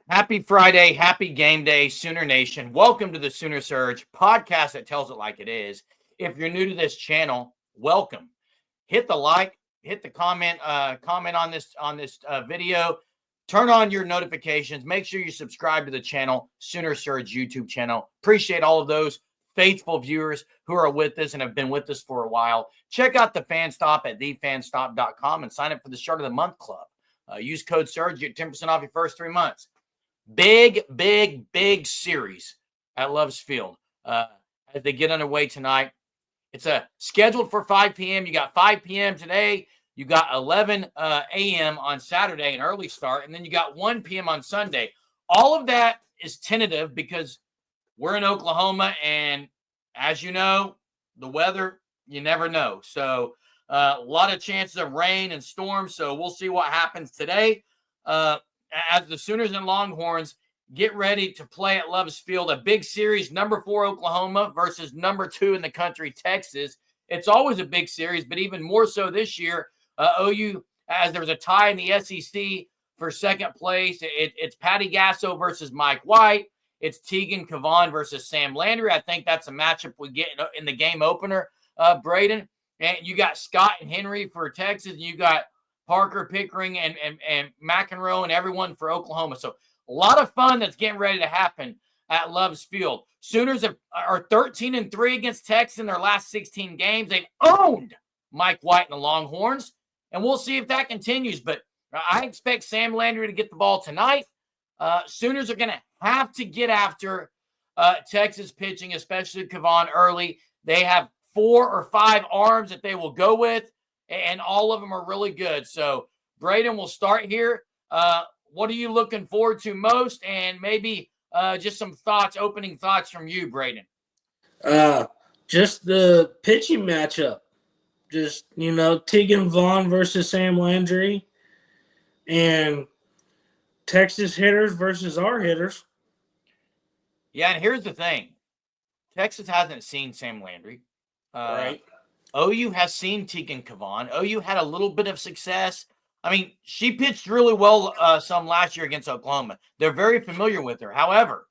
Happy Friday, happy game day, Sooner Nation. Welcome to the Sooner Surge podcast that tells it like it is. If you're new to this channel, welcome. Hit the like, hit the comment on this video. Turn on your notifications. Make sure you subscribe to the channel, Sooner Surge YouTube channel. Appreciate all of those faithful viewers who are with us and have been with us for a while. Check out the Fan Stop at thefanstop.com and sign up for the Start of the Month Club. Use code SURGE, get 10% off your first 3 months. Big series at Love's Field as they get underway tonight. It's scheduled for 5 p.m. You got 5 p.m. today. You got 11 a.m. on Saturday, an early start, and then you got 1 p.m. on Sunday. All of that is tentative because we're in Oklahoma, and as you know, the weather, you never know. So a lot of chances of rain and storms, so we'll see what happens today. As the Sooners and Longhorns get ready to play at Love's Field, a big series, number 4 Oklahoma versus number 2 in the country, Texas. It's always a big series, but even more so this year. OU, as there's a tie in the SEC for second place. It's Patty Gasso versus Mike White. It's Tegan Cavan versus Sam Landry. I think that's a matchup we get in the game opener, Braden. And you got Scott and Henry for Texas, and you got Parker, Pickering, and McEnroe, and everyone for Oklahoma. So a lot of fun that's getting ready to happen at Love's Field. Sooners are 13-3 against Texas in their last 16 games. They've owned Mike White and the Longhorns, and we'll see if that continues. But I expect Sam Landry to get the ball tonight. Sooners are going to have to get after Texas pitching, especially Cavan early. They have 4 or 5 arms that they will go with, and all of them are really good. So, Braden, we'll start here. What are you looking forward to most? And maybe just some opening thoughts from you, Braden. Just the pitching matchup. Just, Tegan Vaughn versus Sam Landry. And Texas hitters versus our hitters. Yeah, and here's the thing. Texas hasn't seen Sam Landry. Right. OU has seen Tegan Cavan. OU had a little bit of success. I mean, she pitched really well some last year against Oklahoma. They're very familiar with her. However,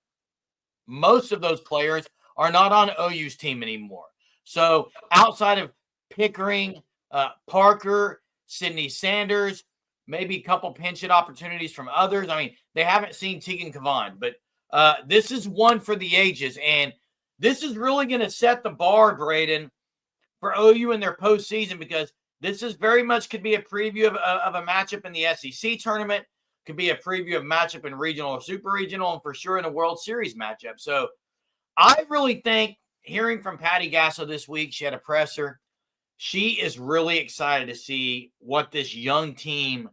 most of those players are not on OU's team anymore. So outside of Pickering, Parker, Sydney Sanders, maybe a couple pinch hit opportunities from others. I mean, they haven't seen Tegan Cavan. But this is one for the ages. And this is really going to set the bar, Braden, for OU in their postseason, because this is very much could be a preview of a matchup in the SEC tournament, could be a preview of matchup in regional or super regional, and for sure in a World Series matchup. So I really think, hearing from Patty Gasso this week, she had a presser. She is really excited to see what this young team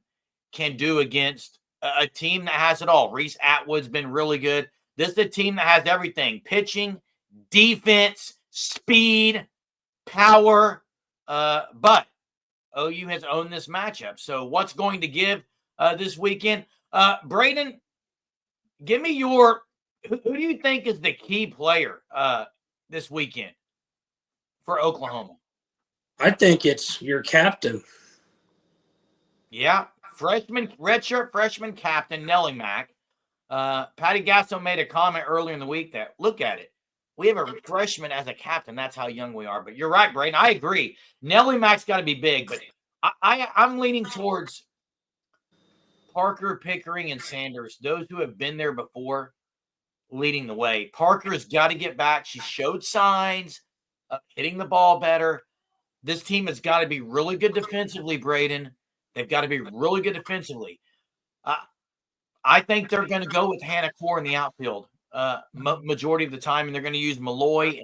can do against a team that has it all. Reese Atwood's been really good. This is a team that has everything: pitching, defense, speed, power, but OU has owned this matchup. So what's going to give this weekend? Braden, give me who do you think is the key player this weekend for Oklahoma? I think it's your captain. Yeah, redshirt freshman captain, Nelly Mac. Patty Gasso made a comment earlier in the week that, look at it. We have a freshman as a captain. That's how young we are. But you're right, Braden. I agree. Nelly Mac's got to be big, but I'm leaning towards Parker, Pickering, and Sanders, those who have been there before, leading the way. Parker's got to get back. She showed signs of hitting the ball better. This team has got to be really good defensively, Braden. They've got to be really good defensively. I think they're going to go with Hannah Core in the outfield majority of the time, and they're going to use Malloy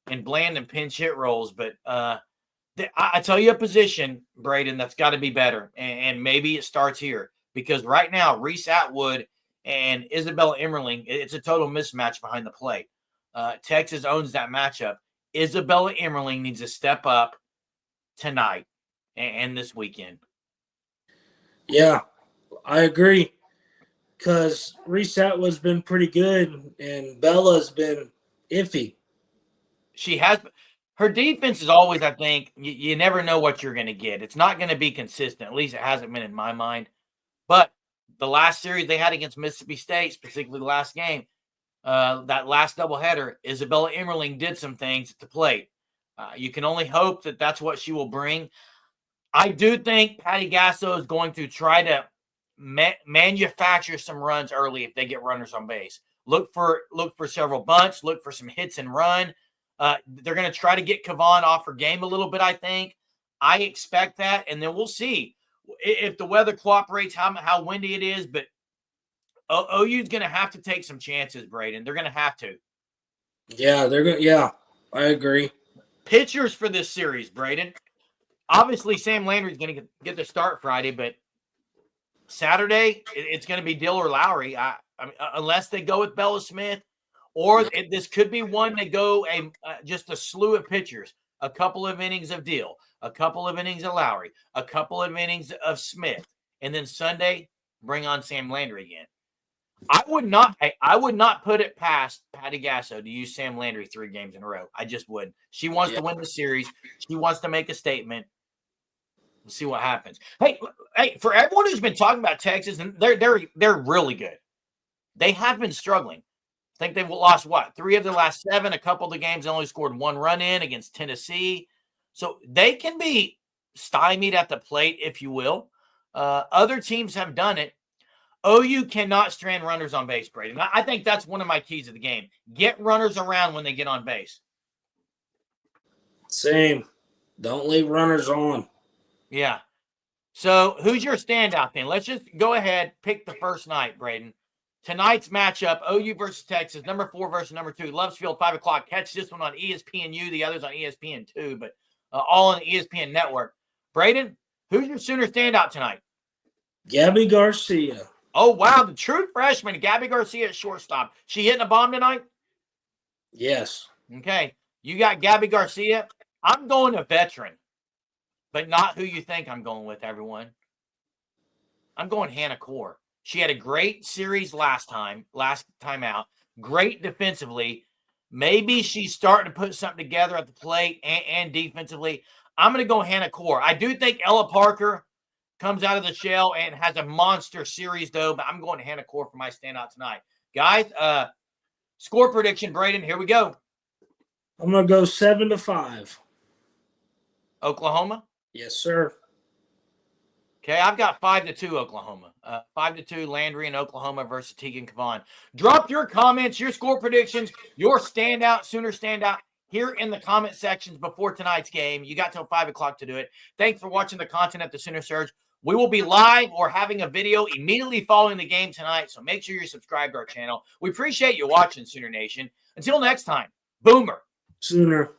and Bland and pinch hit roles. But I tell you a position, Braden, that's got to be better, and maybe it starts here, because right now Reese Atwood and Isabella Emmerling, it's a total mismatch behind the plate. Texas owns that matchup. Isabella Emmerling needs to step up tonight and this weekend. Yeah, I agree, because Reese Atwood's been pretty good, and Bella's been iffy. She has – her defense is always, I think, you never know what you're going to get. It's not going to be consistent. At least it hasn't been in my mind. But the last series they had against Mississippi State, specifically the last game, that last doubleheader, Isabella Emmerling did some things at the plate. You can only hope that that's what she will bring. I do think Patty Gasso is going to try to manufacture some runs early if they get runners on base. Look for several bunts. Look for some hits and run. They're going to try to get Kavan off her game a little bit, I think. I expect that, and then we'll see if the weather cooperates, how windy it is. But OU's going to have to take some chances, Braden. They're going to have to. Yeah, they're going. Yeah, I agree. Pitchers for this series, Braden. Obviously, Sam Landry's going to get the start Friday, but Saturday it's going to be Dill or Lowry. I mean, unless they go with Bella Smith, or this could be one they go just a slew of pitchers. A couple of innings of Dill, a couple of innings of Lowry, a couple of innings of Smith, and then Sunday bring on Sam Landry again. I would not put it past Patty Gasso to use Sam Landry 3 games in a row. I just wouldn't. She wants to win the series. She wants to make a statement. We'll see what happens. Hey, for everyone who's been talking about Texas, and they're really good. They have been struggling. I think they've lost, 3 of their last 7. A couple of the games they only scored 1 run in against Tennessee. So they can be stymied at the plate, if you will. Other teams have done it. OU cannot strand runners on base, Brady. I think that's one of my keys of the game. Get runners around when they get on base. Same. Don't leave runners on. Yeah. So who's your standout then? Let's just go ahead, pick the first night, Braden. Tonight's matchup, OU versus Texas, number 4 versus number 2. Love'sfield, 5 o'clock. Catch this one on ESPNU, the others on ESPN2, but all on the ESPN network. Braden, who's your Sooner standout tonight? Gabby Garcia. Oh, wow. The true freshman, Gabby Garcia at shortstop. She hitting a bomb tonight? Yes. Okay. You got Gabby Garcia. I'm going a veteran, but not who you think I'm going with, everyone. I'm going Hannah Core. She had a great series last time out. Great defensively. Maybe she's starting to put something together at the plate and defensively. I'm going to go Hannah Core. I do think Ella Parker comes out of the shell and has a monster series, though, but I'm going to Hannah Core for my standout tonight. Guys, score prediction, Braden. Here we go. I'm going to go 7-5. Oklahoma? Yes, sir. Okay, I've got 5-2 Oklahoma. 5-2 Landry in Oklahoma versus Tegan Kavan. Drop your comments, your score predictions, your standout, Sooner standout here in the comment sections before tonight's game. You got till 5 o'clock to do it. Thanks for watching the content at the Sooner Surge. We will be live or having a video immediately following the game tonight, so make sure you're subscribed to our channel. We appreciate you watching, Sooner Nation. Until next time, Boomer. Sooner.